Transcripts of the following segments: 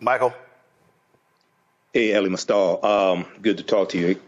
Michael. Hey, Elie, Mystal. Good to talk to you.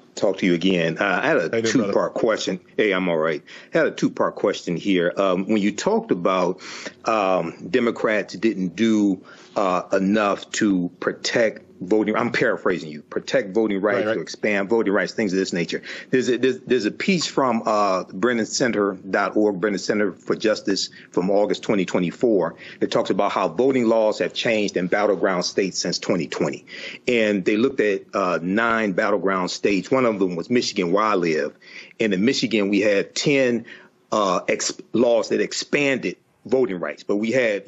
Again. I had a two-part question. Hey, I'm all right. I had a two-part question here. When you talked about Democrats didn't do enough to protect voting, I'm paraphrasing you, protect voting rights, to expand voting rights, things of this nature. There's a piece from BrennanCenter.org, Brennan Center for Justice, from August 2024 that talks about how voting laws have changed in battleground states since 2020. And they looked at 9 battleground states. One of them was Michigan, where I live. And in Michigan, we had 10 laws that expanded voting rights. But we had,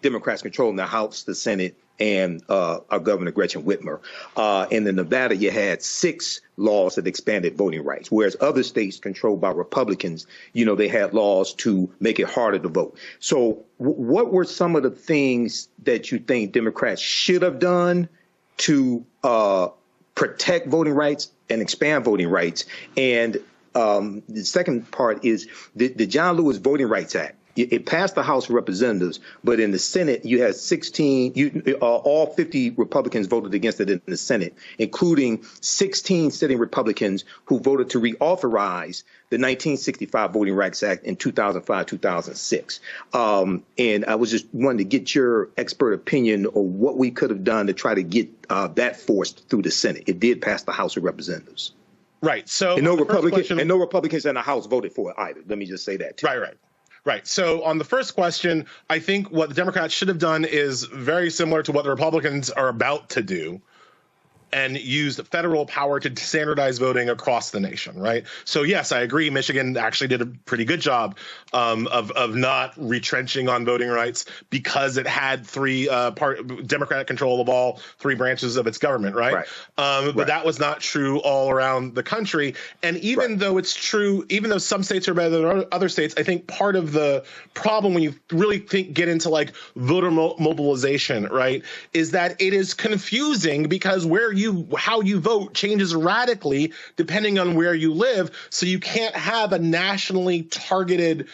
Democrats controlling the House, the Senate, and our Governor Gretchen Whitmer. And in Nevada, you had 6 laws that expanded voting rights, whereas other states controlled by Republicans, they had laws to make it harder to vote. So what were some of the things that you think Democrats should have done to protect voting rights and expand voting rights? And the second part is the John Lewis Voting Rights Act. It passed the House of Representatives, but in the Senate, you had 16, all 50 Republicans voted against it in the Senate, including 16 sitting Republicans who voted to reauthorize the 1965 Voting Rights Act in 2005, 2006. And I was just wanting to get your expert opinion on what we could have done to try to get that forced through the Senate. It did pass the House of Representatives. Right. So and no Republicans in the House voted for it either. Let me just say that too. Right. So on the first question, I think what the Democrats should have done is very similar to what the Republicans are about to do, and used federal power to standardize voting across the nation, right? So yes, I agree. Michigan actually did a pretty good job of not retrenching on voting rights because it had 3 Democratic control of all 3 branches of its government, right? But that was not true all around the country. And even though it's true, even though some states are better than other states, I think part of the problem when you really get into like voter mobilization, right, is that it is confusing because how you vote changes radically depending on where you live. So you can't have a nationally targeted,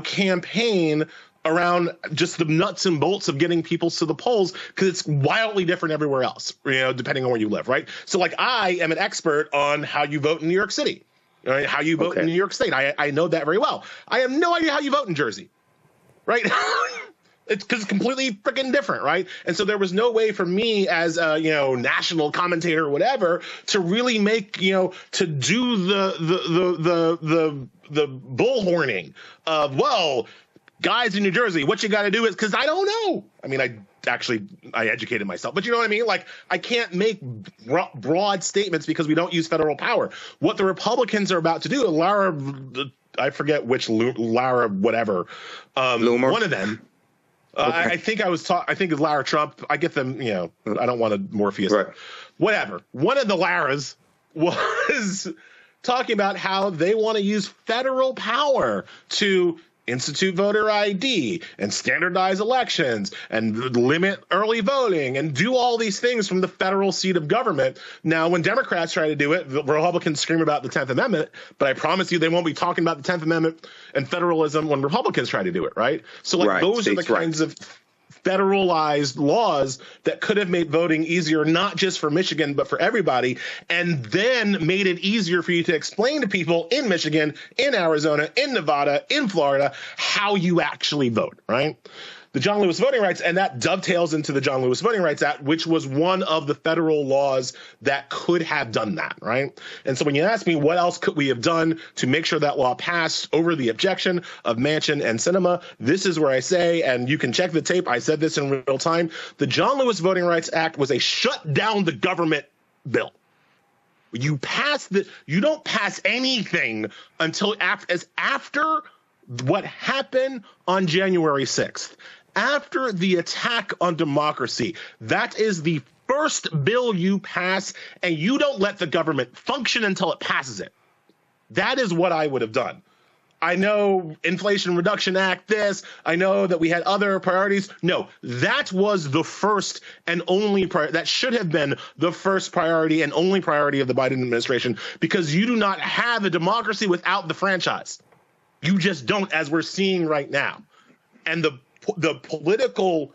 campaign around just the nuts and bolts of getting people to the polls, because it's wildly different everywhere else, depending on where you live, right? So like I am an expert on how you vote in New York City, right? How you vote in New York State. I know that very well. I have no idea how you vote in Jersey, right? It's because it's completely freaking different, right? And so there was no way for me as a national commentator or whatever to really make to do the bullhorning of, well, guys in New Jersey, what you got to do is, because I don't know. I mean, I educated myself, but you know what I mean? Like, I can't make broad statements because we don't use federal power. What the Republicans are about to do, I forget which Lara, whatever, one of them. I think it's Lara Trump. I get them, I don't want to Morpheus. Right. Whatever. One of the Laras was talking about how they want to use federal power to institute voter ID and standardize elections and limit early voting and do all these things from the federal seat of government. Now, when Democrats try to do it, the Republicans scream about the 10th Amendment, but I promise you they won't be talking about the 10th Amendment and federalism when Republicans try to do it, right? So those are the kinds of federalized laws that could have made voting easier, not just for Michigan, but for everybody, and then made it easier for you to explain to people in Michigan, in Arizona, in Nevada, in Florida, how you actually vote, right? The John Lewis Voting Rights, and that dovetails into the John Lewis Voting Rights Act, which was one of the federal laws that could have done that, right? And so when you ask me what else could we have done to make sure that law passed over the objection of Manchin and Sinema, this is where I say, and you can check the tape, I said this in real time, the John Lewis Voting Rights Act was a shut down the government bill. You don't pass anything until after what happened on January 6th. After the attack on democracy, that is the first bill you pass, and you don't let the government function until it passes it. That is what I would have done. I know Inflation Reduction Act, I know that we had other priorities. No, that was the first and only that should have been the first priority and only priority of the Biden administration, because you do not have a democracy without the franchise. You just don't, as we're seeing right now. And the political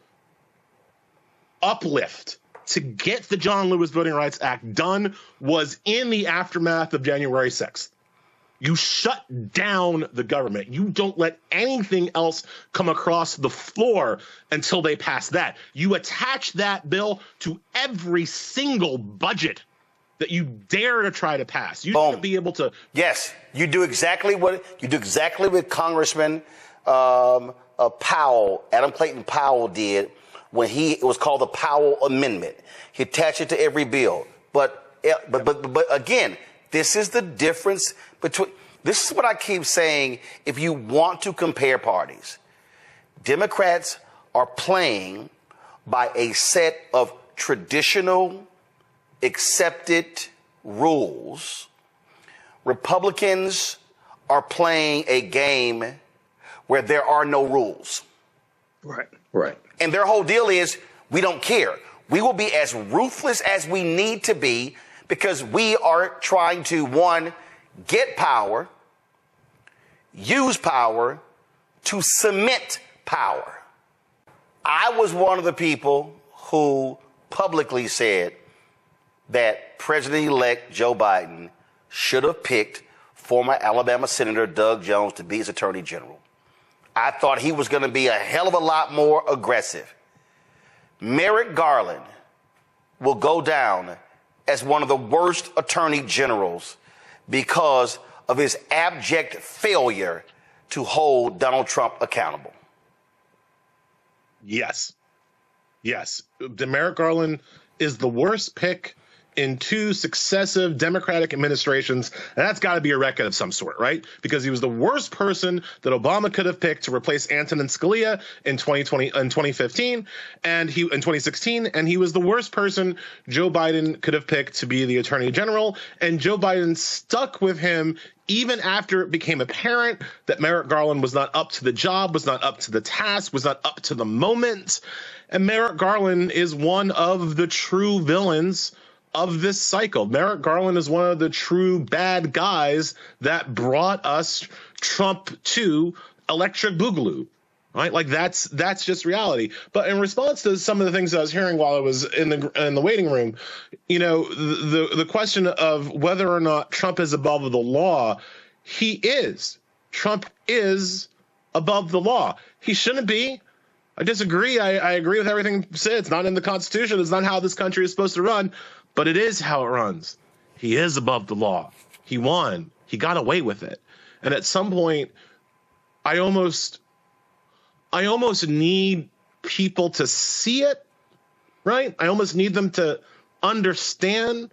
uplift to get the John Lewis Voting Rights Act done was in the aftermath of January 6th. You shut down the government. You don't let anything else come across the floor until they pass that. You attach that bill to every single budget that you dare to try to pass. You should be able to. Yes, you do exactly what Congressman Powell, Adam Clayton Powell, did when it was called the Powell Amendment. He attached it to every bill. But again, this is the difference between. This is what I keep saying. If you want to compare parties, Democrats are playing by a set of traditional, accepted rules. Republicans are playing a game where there are no rules. Right. And their whole deal is, we don't care. We will be as ruthless as we need to be because we are trying to, one, get power, use power to cement power. I was one of the people who publicly said that President-elect Joe Biden should have picked former Alabama Senator Doug Jones to be his attorney general. I thought he was going to be a hell of a lot more aggressive. Merrick Garland will go down as one of the worst attorney generals because of his abject failure to hold Donald Trump accountable. Yes. Merrick Garland is the worst pick in two successive Democratic administrations, and that's got to be a record of some sort, right? Because he was the worst person that Obama could have picked to replace Antonin Scalia in 2016, and he was the worst person Joe Biden could have picked to be the Attorney General, and Joe Biden stuck with him even after it became apparent that Merrick Garland was not up to the job, was not up to the task, was not up to the moment. And Merrick Garland is one of the true villains of this cycle. Merrick Garland is one of the true bad guys that brought us Trump to Electric Boogaloo, right? Like that's just reality. But in response to some of the things I was hearing while I was in the waiting room, the question of whether or not Trump is above the law, he is. Trump is above the law. He shouldn't be. I disagree. I agree with everything said. It's not in the Constitution. It's not how this country is supposed to run. But it is how it runs. He is above the law. He won. He got away with it. And at some point, I almost need people to see it, right? I almost need them to understand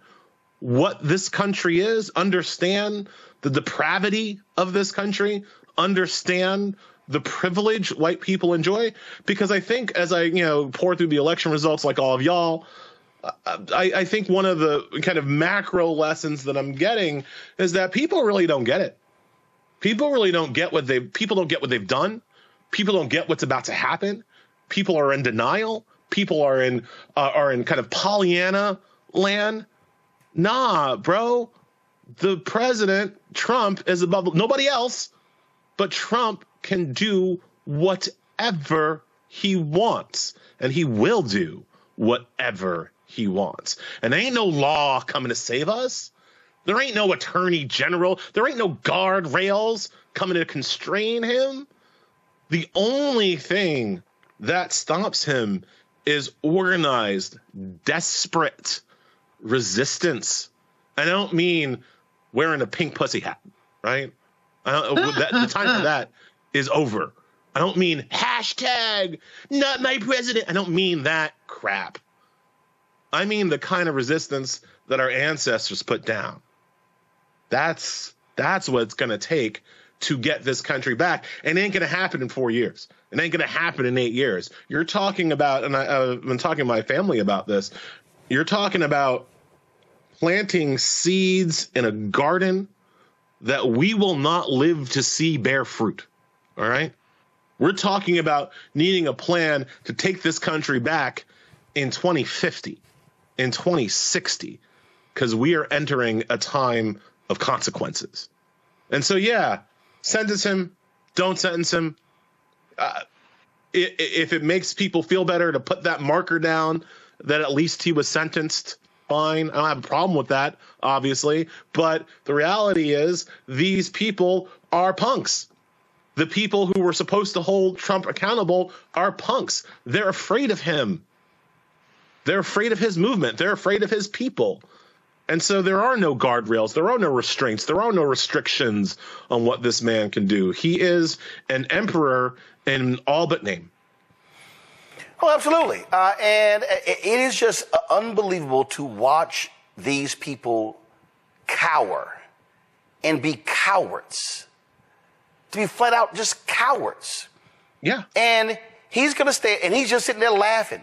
what this country is, understand the depravity of this country, understand the privilege white people enjoy. Because I think as I, pour through the election results like all of y'all, I think one of the kind of macro lessons that I'm getting is that people really don't get it. People really don't get people don't get what they've done. People don't get what's about to happen. People are in denial. People are in kind of Pollyanna land. Nah, bro. The president, Trump, is above nobody else, but Trump can do whatever he wants, and he will do whatever he wants. And there ain't no law coming to save us. There ain't no attorney general. There ain't no guardrails coming to constrain him. The only thing that stops him is organized, desperate resistance. I don't mean wearing a pink pussy hat, right? The time for that is over. I don't mean hashtag not my president. I don't mean that crap. I mean the kind of resistance that our ancestors put down. That's what it's going to take to get this country back. And it ain't going to happen in 4 years. It ain't going to happen in 8 years. You're talking about, and I've been talking to my family about this, you're talking about planting seeds in a garden that we will not live to see bear fruit. All right? We're talking about needing a plan to take this country back in 2050, in 2060, because we are entering a time of consequences. And so, yeah, sentence him, don't sentence him. if it makes people feel better to put that marker down, that at least he was sentenced, fine. I don't have a problem with that, obviously. But the reality is these people are punks. The people who were supposed to hold Trump accountable are punks. They're afraid of him. They're afraid of his movement. They're afraid of his people. And so there are no guardrails. There are no restraints. There are no restrictions on what this man can do. He is an emperor in all but name. Oh, absolutely. And it is just unbelievable to watch these people cower and be cowards. To be flat out just cowards. Yeah. And he's going to stay, and he's just sitting there laughing.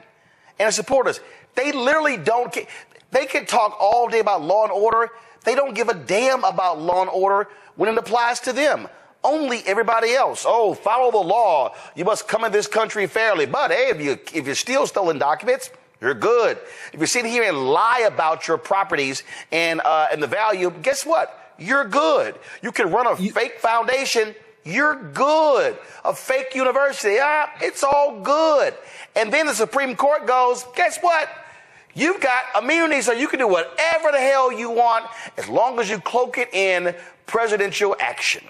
And his supporters, they literally don't care. They can talk all day about law and order. They don't give a damn about law and order when it applies to them. Only everybody else. Oh, follow the law. You must come in this country fairly. But hey, if you're still stolen documents, you're good. If you're sitting here and lie about your properties and the value, guess what? You're good. You can run a fake foundation. You're good. A fake university. It's all good. And then the Supreme Court goes, guess what? You've got immunity, so you can do whatever the hell you want as long as you cloak it in presidential action.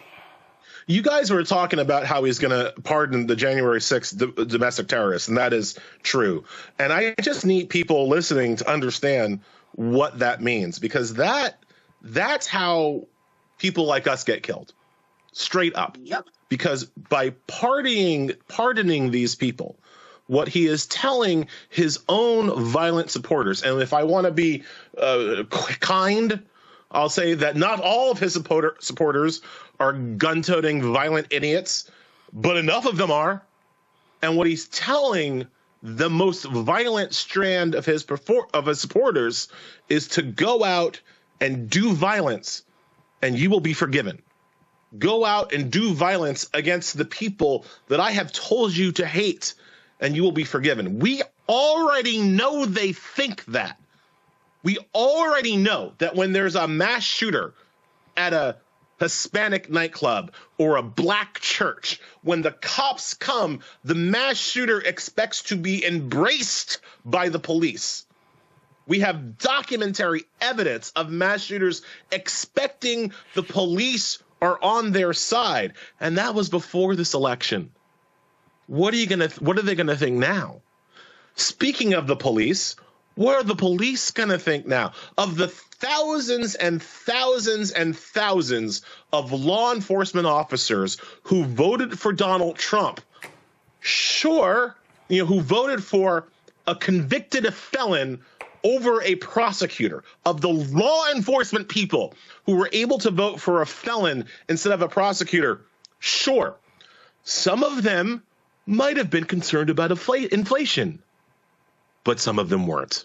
You guys were talking about how he's going to pardon the January 6th domestic terrorists, and that is true. And I just need people listening to understand what that means, because that's how people like us get killed. Straight up. Yep. Because by pardoning these people, what he is telling his own violent supporters, and if I want to be kind, I'll say that not all of his supporters are gun-toting violent idiots, but enough of them are. And what he's telling the most violent strand of his supporters is to go out and do violence, and you will be forgiven. Go out and do violence against the people that I have told you to hate, and you will be forgiven. We already know they think that. We already know that when there's a mass shooter at a Hispanic nightclub or a black church, when the cops come, the mass shooter expects to be embraced by the police. We have documentary evidence of mass shooters expecting the police are on their side, and that was before this election. What are they gonna think now? Speaking of the police, what are the police gonna think now? Of the thousands and thousands and thousands of law enforcement officers who voted for Donald Trump, sure, who voted for a convicted felon over a prosecutor, of the law enforcement people who were able to vote for a felon instead of a prosecutor, sure, some of them might have been concerned about inflation, but some of them weren't.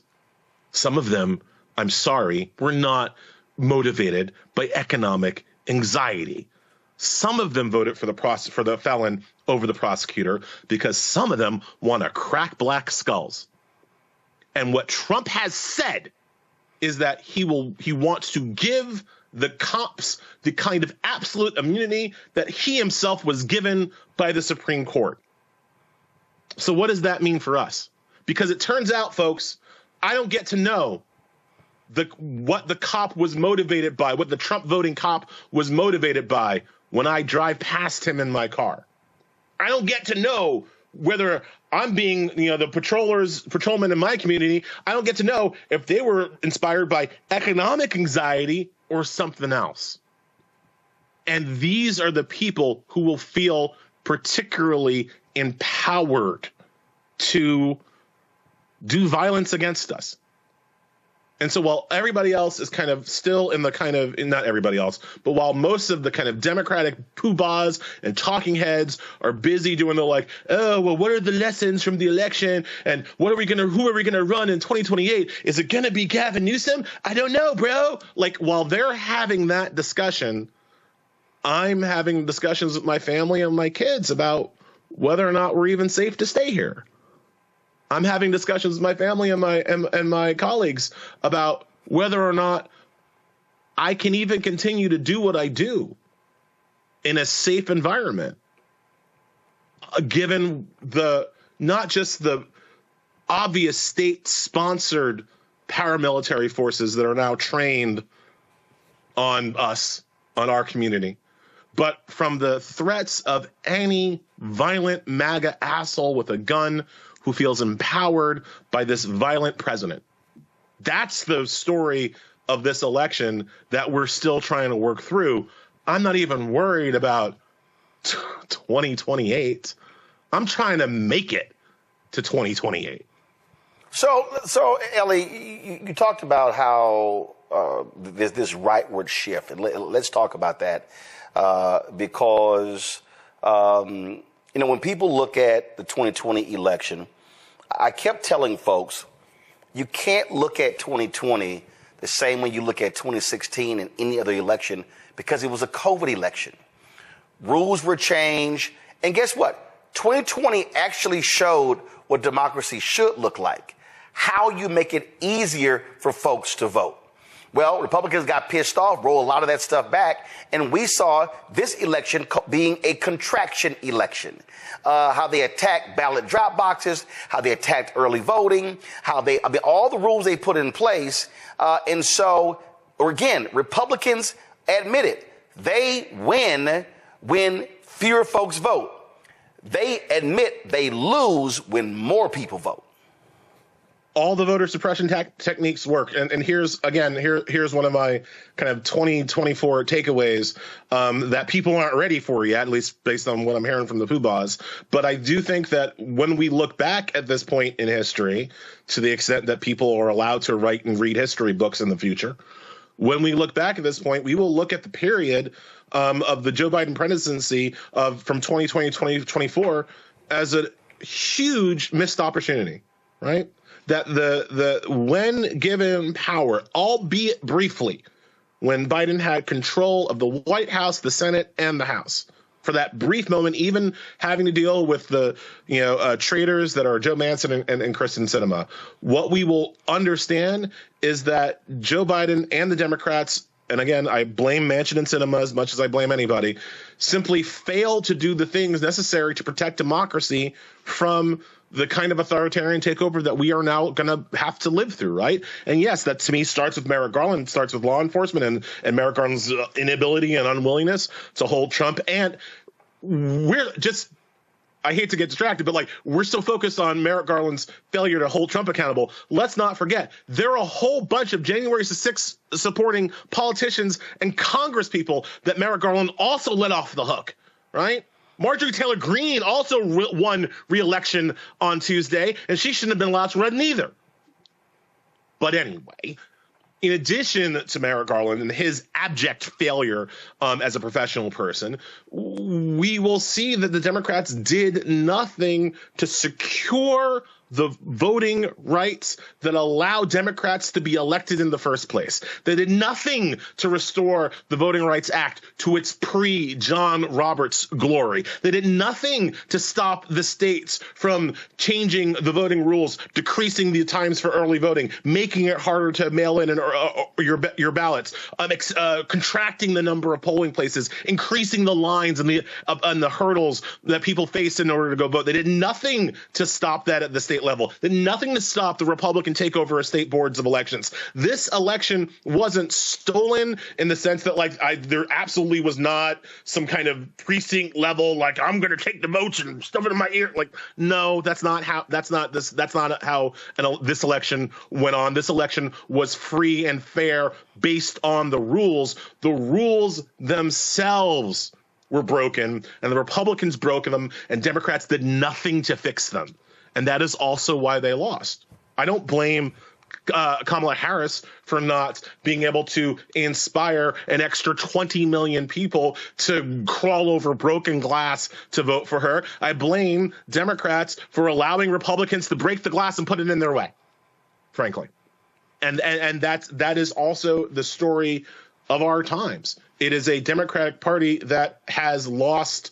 Some of them, I'm sorry, were not motivated by economic anxiety. Some of them voted for the felon over the prosecutor because some of them want to crack black skulls. And what Trump has said is that he wants to give the cops the kind of absolute immunity that he himself was given by the Supreme Court. So what does that mean for us? Because it turns out, folks, I don't get to know what the cop was motivated by, what the Trump voting cop was motivated by when I drive past him in my car. I don't get to know whether I'm being, the patrolmen in my community, I don't get to know if they were inspired by economic anxiety or something else. And these are the people who will feel particularly empowered to do violence against us. And so while everybody else is kind of still in the not everybody else, but while most of the kind of Democratic poobahs and talking heads are busy doing the what are the lessons from the election? And who are we going to run in 2028? Is it going to be Gavin Newsom? I don't know, bro. While they're having that discussion, I'm having discussions with my family and my kids about whether or not we're even safe to stay here. I'm having discussions with my family and my colleagues about whether or not I can even continue to do what I do in a safe environment. given the not just the obvious state-sponsored paramilitary forces that are now trained on us, on our community, but from the threats of any violent MAGA asshole with a gun who feels empowered by this violent president. That's the story of this election that we're still trying to work through. I'm not even worried about 2028. I'm trying to make it to 2028. So Elie, you talked about how there's this rightward shift, and let's talk about that because when people look at the 2020 election, I kept telling folks you can't look at 2020 the same way you look at 2016 and any other election because it was a COVID election. Rules were changed, and guess what? 2020 actually showed what democracy should look like. How you make it easier for folks to vote. Well, Republicans got pissed off, rolled a lot of that stuff back, and we saw this election being a contraction election. How they attacked ballot drop boxes, how they attacked early voting, all the rules they put in place. And so, again, Republicans admit it. They win when fewer folks vote. They admit they lose when more people vote. All the voter suppression techniques work. And here's one of my kind of 2024 takeaways that people aren't ready for yet, at least based on what I'm hearing from the poobahs. But I do think that when we look back at this point in history, to the extent that people are allowed to write and read history books in the future, when we look back at this point, we will look at the period of the Joe Biden presidency from 2020 to 2024 as a huge missed opportunity, right? That the when given power, albeit briefly, when Biden had control of the White House, the Senate, and the House, for that brief moment, even having to deal with the traitors that are Joe Manchin and Kristen Sinema, what we will understand is that Joe Biden and the Democrats, and again, I blame Manchin and Sinema as much as I blame anybody, simply failed to do the things necessary to protect democracy from the kind of authoritarian takeover that we are now going to have to live through, right? And yes, that to me starts with Merrick Garland, starts with law enforcement and Merrick Garland's inability and unwillingness to hold Trump. And we're just, I hate to get distracted, but we're so focused on Merrick Garland's failure to hold Trump accountable. Let's not forget, there are a whole bunch of January 6th supporting politicians and Congress people that Merrick Garland also let off the hook, right? Marjorie Taylor Greene also won re-election on Tuesday, and she shouldn't have been allowed to run either. But anyway, in addition to Merrick Garland and his abject failure as a professional person, we will see that the Democrats did nothing to secure the voting rights that allow Democrats to be elected in the first place. They did nothing to restore the Voting Rights Act to its pre-John Roberts glory. They did nothing to stop the states from changing the voting rules, decreasing the times for early voting, making it harder to mail in your ballots, contracting the number of polling places, increasing the lines and the hurdles that people face in order to go vote. They did nothing to stop that at the state level. They did nothing to stop the Republican takeover of state boards of elections. This election wasn't stolen in the sense that there absolutely was not some kind of precinct level I'm going to take the votes and stuff it in my ear. No, that's not how this election went on. This election was free and fair based on the rules. The rules themselves were broken, and the Republicans broke them, and Democrats did nothing to fix them. And that is also why they lost. I don't blame Kamala Harris for not being able to inspire an extra 20 million people to crawl over broken glass to vote for her. I blame Democrats for allowing Republicans to break the glass and put it in their way, frankly. And that is also the story of our times. It is a Democratic Party that has lost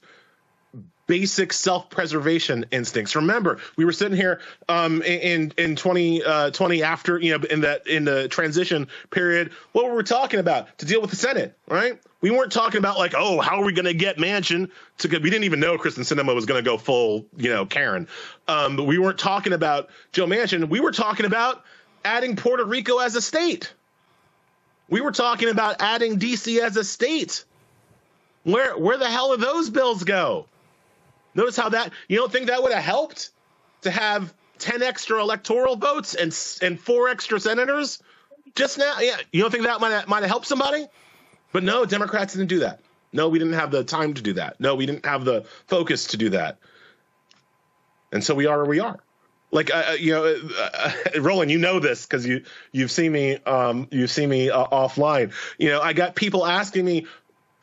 basic self-preservation instincts. Remember, we were sitting here in 2020 after, in the transition period. What were we talking about? To deal with the Senate, right? We weren't talking about like, oh, how are we going to get Manchin to? We didn't even know Kristen Sinema was going to go full, Karen. But we weren't talking about Joe Manchin. We were talking about adding Puerto Rico as a state. We were talking about adding DC as a state. Where the hell did those bills go? Notice how that, you don't think that would have helped to have 10 extra electoral votes and 4 extra senators just now? Yeah, you don't think that might have helped somebody? But no, Democrats didn't do that. No, we didn't have the time to do that. No, we didn't have the focus to do that. And so we are where we are. Like, Roland, you know this because you've seen me offline. I got people asking me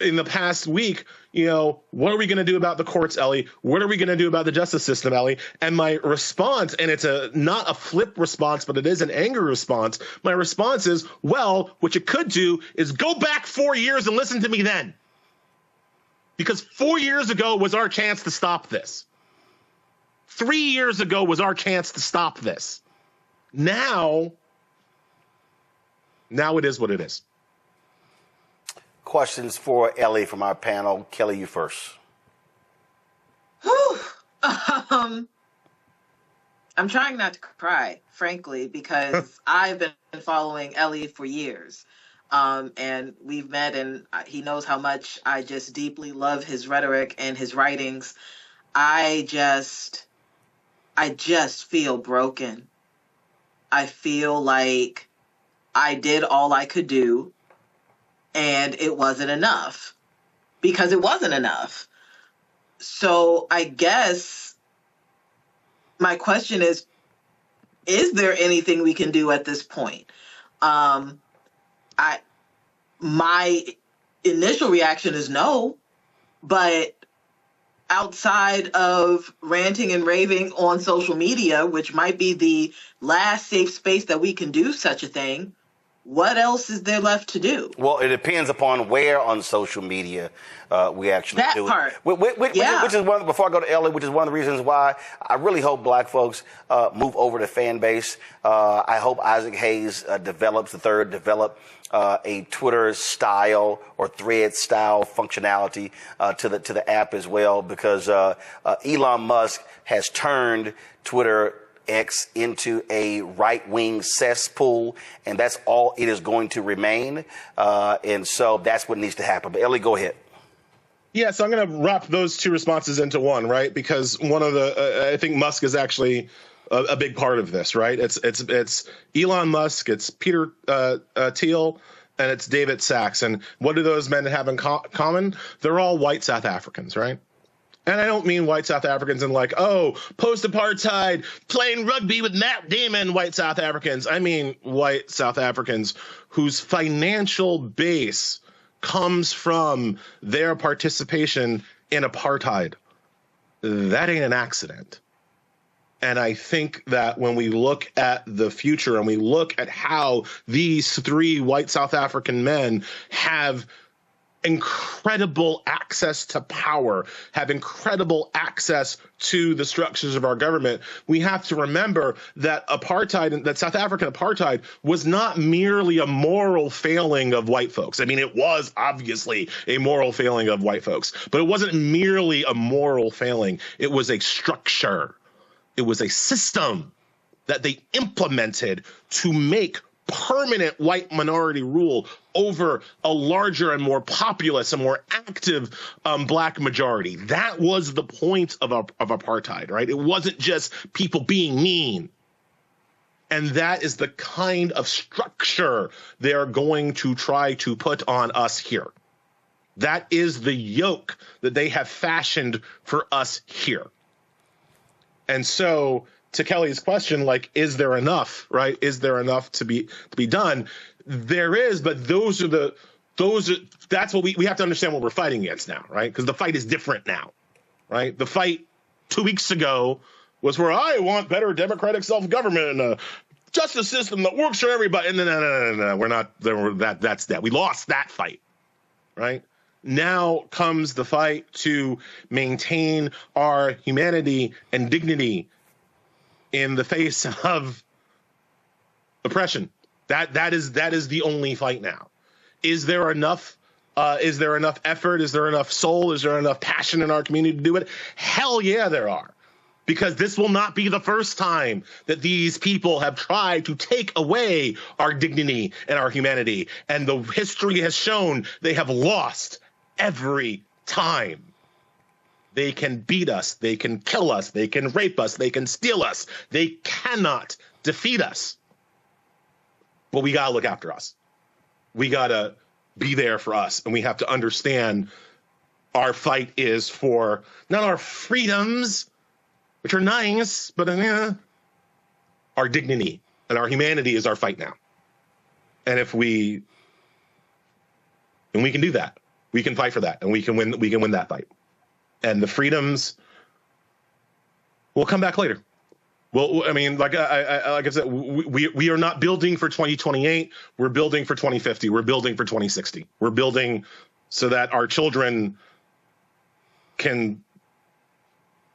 in the past week, what are we going to do about the courts, Elie? What are we going to do about the justice system, Elie? And my response, and it's not a flip response, but it is an angry response. My response is, well, what you could do is go back 4 years and listen to me then. Because 4 years ago was our chance to stop this. 3 years ago was our chance to stop this. Now it is what it is. Questions for Elie from our panel. Kelly, you first. I'm trying not to cry, frankly, because I've been following Elie for years. And we've met, and he knows how much I just deeply love his rhetoric and his writings. I just feel broken. I feel like I did all I could do, and it wasn't enough, because it wasn't enough. So I guess my question is there anything we can do at this point? My initial reaction is no, but outside of ranting and raving on social media, which might be the last safe space that we can do such a thing, what else is there left to do? Well, it depends upon where on social media we actually do that part. Which is one, before I go to Elie, which is one of the reasons why I really hope black folks move over to fan base. I hope Isaac Hayes develops a Twitter style or thread style functionality to the app as well, because Elon Musk has turned Twitter X into a right-wing cesspool, and that's all it is going to remain. And so that's what needs to happen. But Elie, go ahead. Yeah, so I'm going to wrap those two responses into one, right? Because one of the, I think Musk is actually a big part of this, right? It's Elon Musk, it's Peter Thiel, and it's David Sachs. And what do those men have in common? They're all white South Africans, right? And I don't mean white South Africans in like, oh, post-apartheid, playing rugby with Matt Damon white South Africans. I mean white South Africans whose financial base comes from their participation in apartheid. That ain't an accident. And I think that when we look at the future and we look at how these three white South African men have incredible access to power, have incredible access to the structures of our government, we have to remember that apartheid, that South African apartheid, was not merely a moral failing of white folks. I mean, it was obviously a moral failing of white folks, but it wasn't merely a moral failing. It was a structure. It was a system that they implemented to make permanent white minority rule over a larger and more populous and more active black majority. That was the point of apartheid, right? It wasn't just people being mean. And that is the kind of structure they're going to try to put on us here. That is the yoke that they have fashioned for us here. And so, to Kelly's question, like, is there enough, right? Is there enough to be done? There is, but that's what we have to understand what we're fighting against now, right? Because the fight is different now, right? The fight 2 weeks ago was where I want better democratic self-government and a justice system that works for everybody. And no, we're not. That's that. We lost that fight, right? Now comes the fight to maintain our humanity and dignity in the face of oppression. That is the only fight now. Is there enough effort? Is there enough soul? Is there enough passion in our community to do it? Hell yeah, there are. Because this will not be the first time that these people have tried to take away our dignity and our humanity. And the history has shown they have lost every time. They can beat us. They can kill us. They can rape us. They can steal us. They cannot defeat us. But we got to look after us. We got to be there for us. And we have to understand our fight is for not our freedoms, which are nice, but our dignity and our humanity is our fight now. And we can do that. We can fight for that, and we can win that fight. And the freedoms will come back later. Well, I mean, like I said, we are not building for 2028. We're building for 2050. We're building for 2060. We're building so that our children can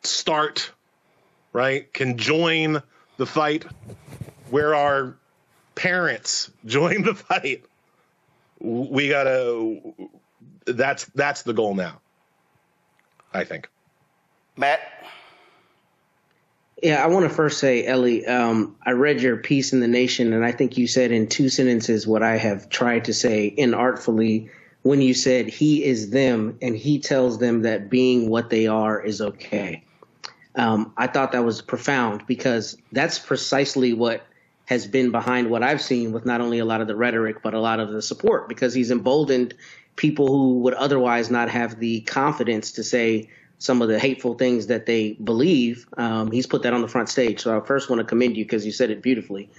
start, right? Can join the fight where our parents join the fight. We gotta. That's the goal now, I think. Matt? Yeah, I want to first say, Elie, I read your piece in The Nation, and I think you said in 2 sentences what I have tried to say inartfully when you said he is them and he tells them that being what they are is okay. I thought that was profound because that's precisely what has been behind what I've seen with not only a lot of the rhetoric, but a lot of the support, because he's emboldened people who would otherwise not have the confidence to say some of the hateful things that they believe. He's put that on the front stage. So I first want to commend you because you said it beautifully.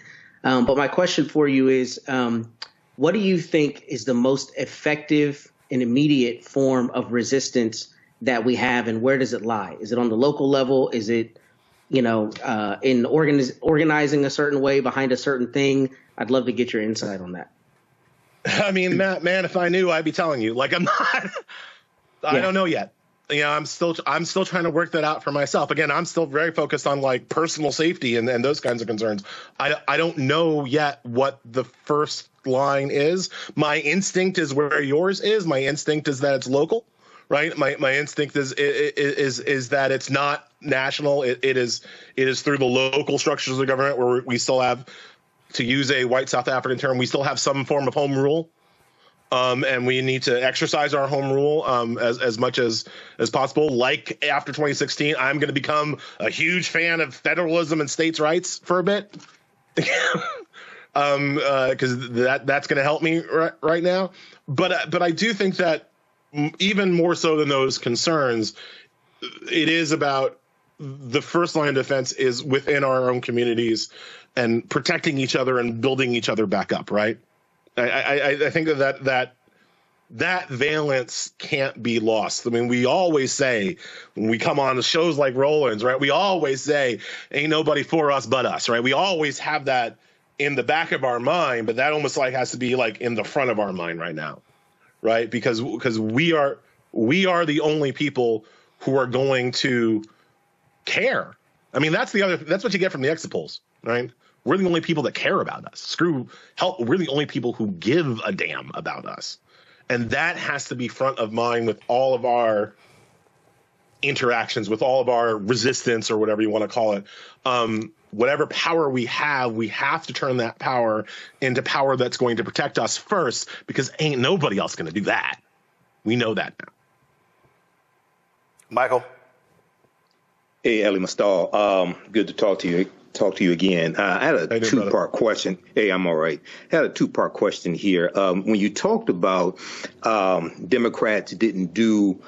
But my question for you is, what do you think is the most effective and immediate form of resistance that we have, and where does it lie? Is it on the local level? Is it, in organizing a certain way behind a certain thing? I'd love to get your insight on that. I mean, Matt, man, if I knew, I'd be telling you. Like, I'm not. I don't know yet. I'm still trying to work that out for myself. Again, I'm still very focused on like personal safety and those kinds of concerns. I don't know yet what the first line is. My instinct is where yours is. My instinct is that it's local, right? My instinct is that it's not national. It is through the local structures of the government where we still have, to use a white South African term, we still have some form of home rule. And we need to exercise our home rule as much as possible. Like after 2016, I'm going to become a huge fan of federalism and states' rights for a bit, because that's going to help me right now. But I do think that even more so than those concerns, it is about the first line of defense is within our own communities and protecting each other and building each other back up, right? I think that valence can't be lost. I mean, we always say when we come on the shows like Roland's, right? We always say, ain't nobody for us but us, right? We always have that in the back of our mind, but that almost like has to be like in the front of our mind right now, right? Because we are the only people who are going to care. I mean, that's what you get from the exit polls, right? We're the only people that care about us. We're the only people who give a damn about us. And that has to be front of mind with all of our interactions, with all of our resistance or whatever you want to call it. Whatever power we have to turn that power into power that's going to protect us first, because ain't nobody else going to do that. We know that now. Michael? Hey, Elie Mystal. Good to talk to you again. I had a two-part question. Hey, I'm all right. I had a two-part question here. When you talked about Democrats didn't do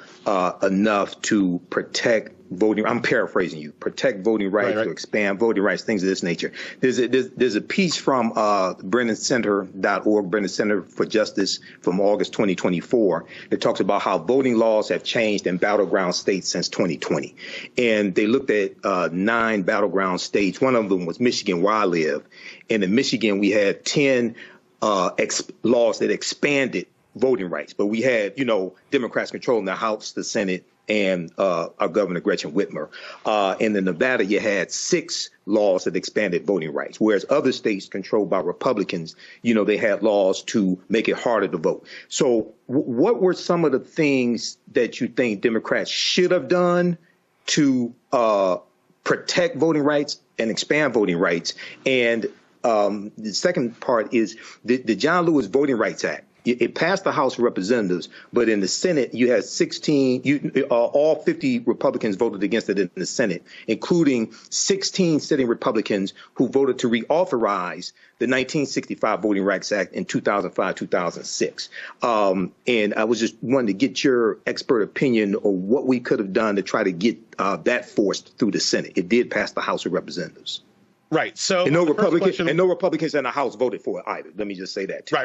enough to protect voting, I'm paraphrasing you, protect voting rights, right. To expand voting rights, things of this nature. There's a piece from BrennanCenter.org, Brennan Center for Justice, from August 2024 that talks about how voting laws have changed in battleground states since 2020. And they looked at 9 battleground states. One of them was Michigan, where I live. And in Michigan, we had 10 laws that expanded voting rights, but we had, Democrats controlling the House, the Senate, and our Governor Gretchen Whitmer. And in Nevada, you had 6 laws that expanded voting rights, whereas other states controlled by Republicans, they had laws to make it harder to vote. So what were some of the things that you think Democrats should have done to protect voting rights and expand voting rights? And the second part is the John Lewis Voting Rights Act. It passed the House of Representatives, but in the Senate, you had 16, all 50 Republicans voted against it in the Senate, including 16 sitting Republicans who voted to reauthorize the 1965 Voting Rights Act in 2005, 2006. And I was just wanting to get your expert opinion on what we could have done to try to get that forced through the Senate. It did pass the House of Representatives. Right. So and no Republicans in the House voted for it either. Let me just say that too.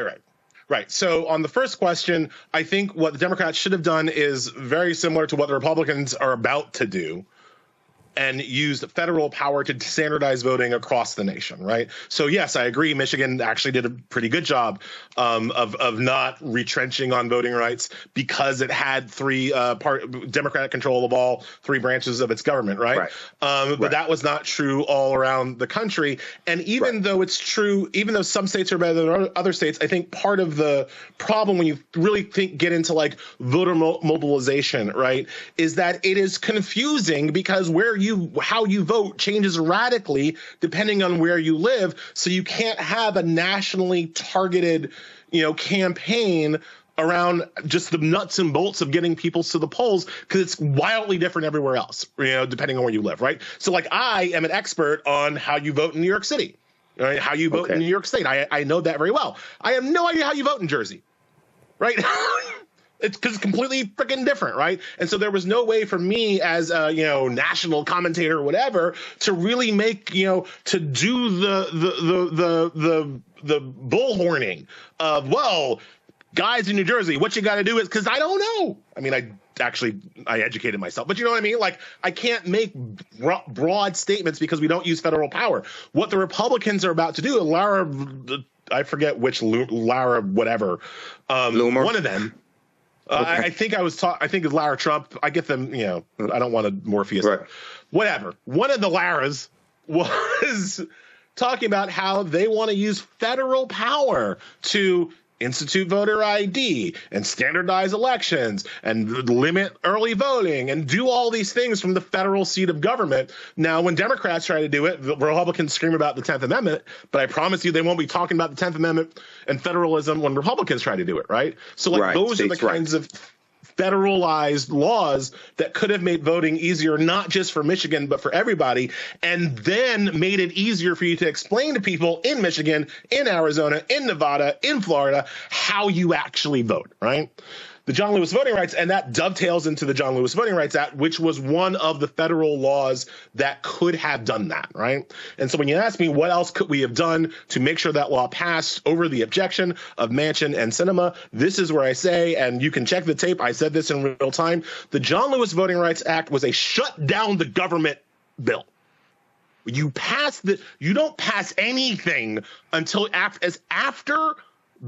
Right. So on the first question, I think what the Democrats should have done is very similar to what the Republicans are about to do, and used federal power to standardize voting across the nation, right? So yes, I agree. Michigan actually did a pretty good job of not retrenching on voting rights because it had 3 Democratic control of all 3 branches of its government, right? But that was not true all around the country. And even though it's true, even though some states are better than other states, I think part of the problem when you really get into like voter mobilization, right, is that it is confusing because how you vote changes radically depending on where you live. So you can't have a nationally targeted, campaign around just the nuts and bolts of getting people to the polls because it's wildly different everywhere else, depending on where you live, right? So like I am an expert on how you vote in New York City, right? How you vote in New York State. I know that very well. I have no idea how you vote in Jersey, right? It's because it's completely freaking different, right? And so there was no way for me as a national commentator or whatever to really make to do the bullhorning of guys in New Jersey, what you got to do is because I don't know. I mean, I educated myself, but you know what I mean? Like I can't make broad statements because we don't use federal power. What the Republicans are about to do, I forget which Lara whatever, one of them. I think I think it's Lara Trump. I get them, I don't want to Morpheus. Right. Whatever. One of the Laras was talking about how they want to use federal power to institute voter ID and standardize elections and limit early voting and do all these things from the federal seat of government. Now, when Democrats try to do it, the Republicans scream about the 10th Amendment, but I promise you they won't be talking about the 10th Amendment and federalism when Republicans try to do it, right? So those are the kinds of federalized laws that could have made voting easier, not just for Michigan, but for everybody, and then made it easier for you to explain to people in Michigan, in Arizona, in Nevada, in Florida, how you actually vote, right? The John Lewis Voting Rights, and that dovetails into the John Lewis Voting Rights Act, which was one of the federal laws that could have done that, right? And so when you ask me what else could we have done to make sure that law passed over the objection of Manchin and Sinema, this is where I say, and you can check the tape, I said this in real time, the John Lewis Voting Rights Act was a shut down the government bill. You don't pass anything until after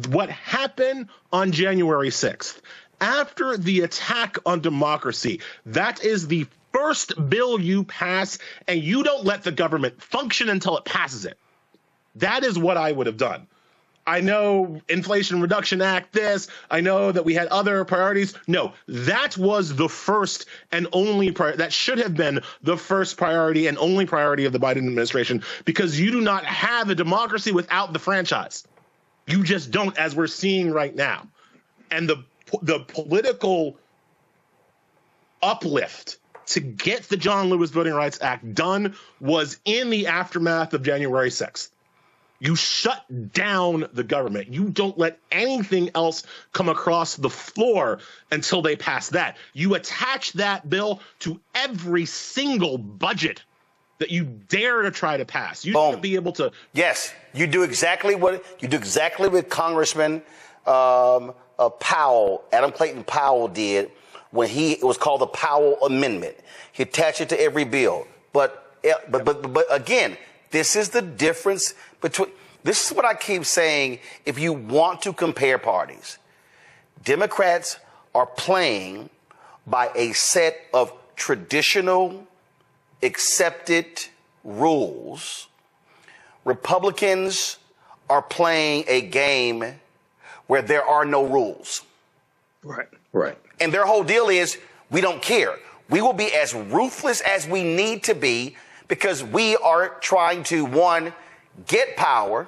what happened on January 6th. After the attack on democracy, that is the first bill you pass, and you don't let the government function until it passes it. That is what I would have done. I know Inflation Reduction Act, I know that we had other priorities. No, that was the first and only that should have been the first priority and only priority of the Biden administration, because you do not have a democracy without the franchise. You just don't, as we're seeing right now. And the political uplift to get the John Lewis Voting Rights Act done was in the aftermath of January 6th. You shut down the government. You don't let anything else come across the floor until they pass that. You attach that bill to every single budget that you dare to try to pass. You should be able to. Yes, you do exactly what Congressman Powell, Adam Clayton Powell, did when it was called the Powell Amendment. He attached it to every bill. But again, this is the difference between. This is what I keep saying. If you want to compare parties, Democrats are playing by a set of traditional, accepted rules. Republicans are playing a game where there are no rules. Right. And their whole deal is, we don't care. We will be as ruthless as we need to be because we are trying to, one, get power,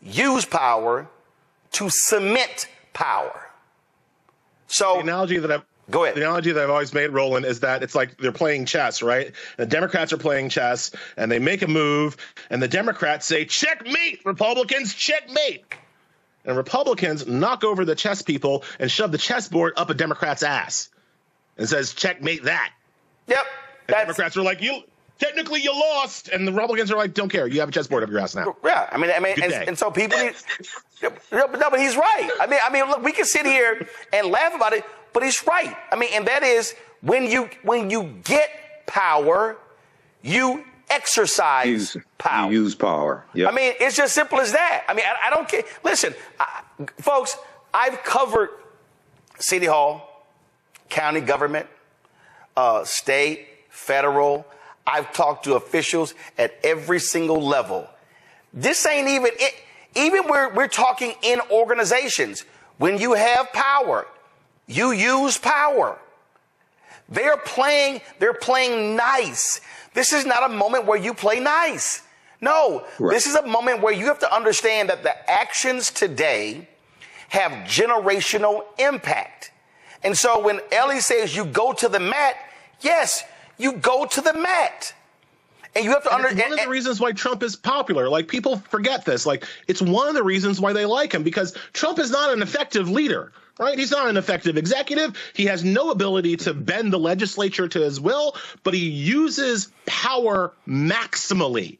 use power to cement power. So the analogy that go ahead. The analogy that I've always made, Roland, is that it's like they're playing chess, right? The Democrats are playing chess, and they make a move, and the Democrats say, checkmate, Republicans, checkmate. And Republicans knock over the chess people and shove the chessboard up a Democrat's ass and says, checkmate that. Yep. And Democrats are like, technically you lost. And the Republicans are like, don't care. You have a chessboard up your ass now. Yeah. I mean, and so people need, no, but he's right. I mean, look, we can sit here and laugh about it, but he's right. I mean, and that is when you get power, you exercise power. You use power. Yep. I mean, it's just simple as that. I mean, I don't care. Listen, folks, I've covered City Hall, county government, state, federal. I've talked to officials at every single level. This ain't even it. Even we're talking in organizations. When you have power, you use power. They're playing nice. This is not a moment where you play nice. No, right. This is a moment where you have to understand that the actions today have generational impact. And so when Elie says you go to the mat, yes, you go to the mat. And you have to understand. One of the reasons why Trump is popular, like people forget this, like it's one of the reasons why they like him, because Trump is not an effective leader, right? He's not an effective executive. He has no ability to bend the legislature to his will, but he uses power maximally.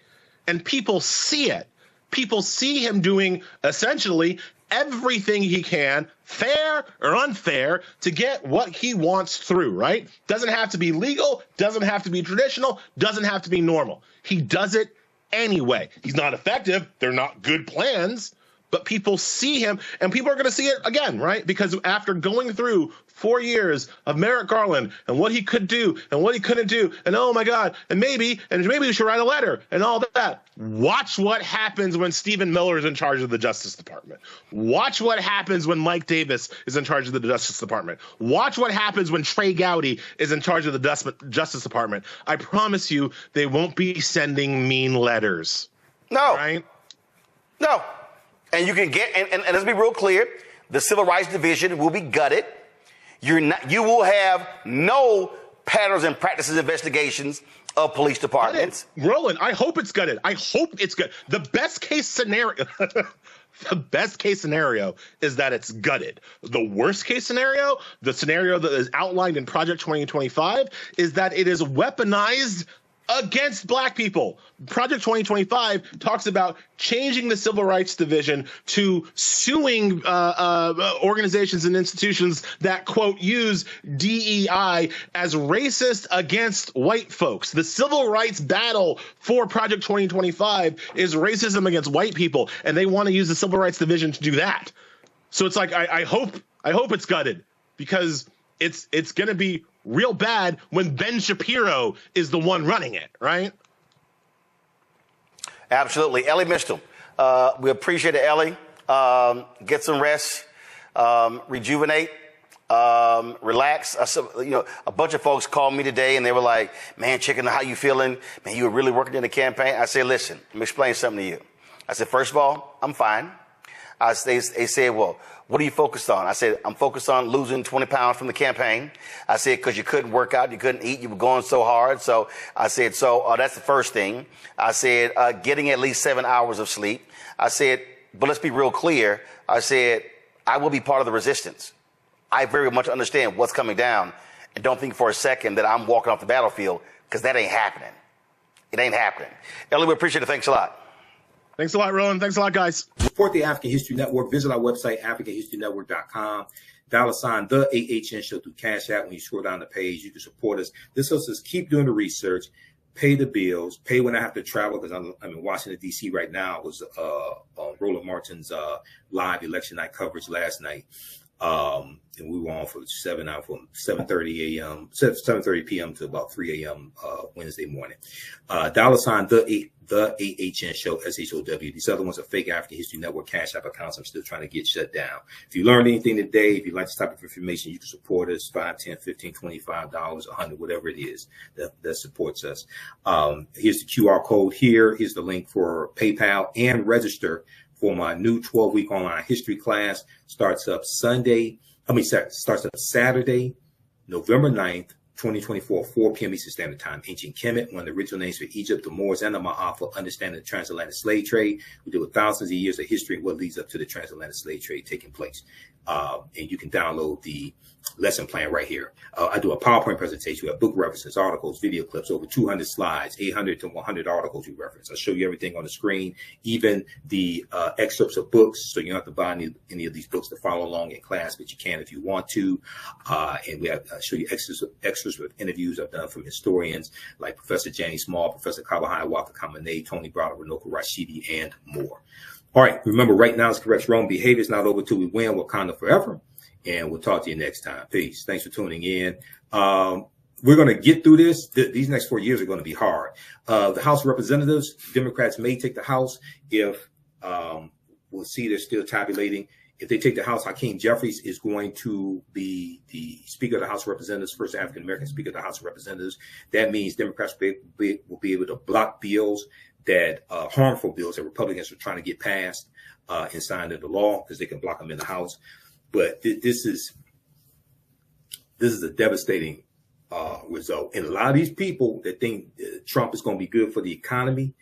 And people see it. People see him doing essentially everything he can, fair or unfair, to get what he wants through, right? Doesn't have to be legal, doesn't have to be traditional, doesn't have to be normal. He does it anyway. He's not effective. They're not good plans, but people see him, and people are going to see it again, right? Because after going through 4 years of Merrick Garland and what he could do and what he couldn't do, and oh my God, and maybe we should write a letter and all that. Watch what happens when Stephen Miller is in charge of the Justice Department. Watch what happens when Mike Davis is in charge of the Justice Department. Watch what happens when Trey Gowdy is in charge of the Justice Department. I promise you, they won't be sending mean letters. No. Right? No. And you can get, and let's be real clear, the Civil Rights Division will be gutted. You will have no patterns and practices investigations of police departments. Roland, I hope it's gutted. I hope it's good. The best case scenario, is that it's gutted. The worst case scenario, the scenario that is outlined in Project 2025, is that it is weaponized against black people. Project 2025 talks about changing the Civil Rights Division to suing organizations and institutions that, quote, use DEI as racist against white folks. The civil rights battle for Project 2025 is racism against white people, and they want to use the Civil Rights Division to do that. So it's like, I hope it's gutted, because it's going to be real bad when Ben Shapiro is the one running it, right? Absolutely. Elie Mystal, we appreciate it, Elie. Get some rest, rejuvenate, relax. A bunch of folks called me today and they were like, man, Chicken, how you feeling? Man, you were really working in the campaign. I said, listen, let me explain something to you. I said, first of all, I'm fine. They said, well, what are you focused on? I said, I'm focused on losing 20 pounds from the campaign. I said, because you couldn't work out, you couldn't eat, you were going so hard. So I said, that's the first thing. I said, getting at least 7 hours of sleep. I said, but let's be real clear. I said, I will be part of the resistance. I very much understand what's coming down, and don't think for a second that I'm walking off the battlefield, because that ain't happening. It ain't happening. Elie, we appreciate it. Thanks a lot. Thanks a lot, Roland. Thanks a lot, guys. Support the African History Network. Visit our website, AfricanHistoryNetwork.com. $, the AHN show through Cash App. When you scroll down the page, you can support us. This helps us keep doing the research, pay the bills, pay when I have to travel, because I'm in Washington, D.C. right now. It was Roland Martin's live election night coverage last night. And we were on from 7:30 a.m., 7:30 p.m. to about 3 a.m. Wednesday morning. $ the AHN show, SHOW. These other ones are fake African History Network Cash App accounts I'm still trying to get shut down. If you learned anything today, if you like this type of information, you can support us, $5, $10, $15, $25, $100, whatever it is that supports us. Here's the QR code here. Here's the link for PayPal, and register for my new 12-week online history class. Starts up Saturday, November 9th, 2024, 4 p.m. Eastern Standard Time. Ancient Kemet, one of the original names for Egypt, the Moors, and the Ma'afa, understanding the transatlantic slave trade. We deal with thousands of years of history and what leads up to the transatlantic slave trade taking place. And you can download the lesson plan right here. I do a PowerPoint presentation. We have book references, articles, video clips, over 200 slides, 800 to 100 articles we reference. I'll show you everything on the screen, even the excerpts of books, so you don't have to buy any of these books to follow along in class, but you can if you want to. And we have show you extras with interviews I've done from historians like Professor Janie Small, Professor Kabahai Waka Kamene, Tony Browder, Runoko Rashidi, and more. All right, remember, right now is correct wrong behavior. It's not over till we win. Wakanda forever. And we'll talk to you next time. Peace. Thanks for tuning in. We're going to get through this. These next 4 years are going to be hard. The House of Representatives, Democrats may take the House if we'll see they're still tabulating. If they take the House, Hakeem Jeffries is going to be the Speaker of the House of Representatives, first African-American Speaker of the House of Representatives. That means Democrats will be able to block bills that harmful bills that Republicans are trying to get passed and signed into law, because they can block them in the House. But this is a devastating result. And a lot of these people that think Trump is going to be good for the economy,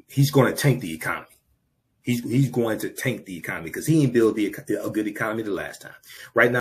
he's going to tank the economy. He's going to tank the economy because he didn't build a good economy the last time. Right now,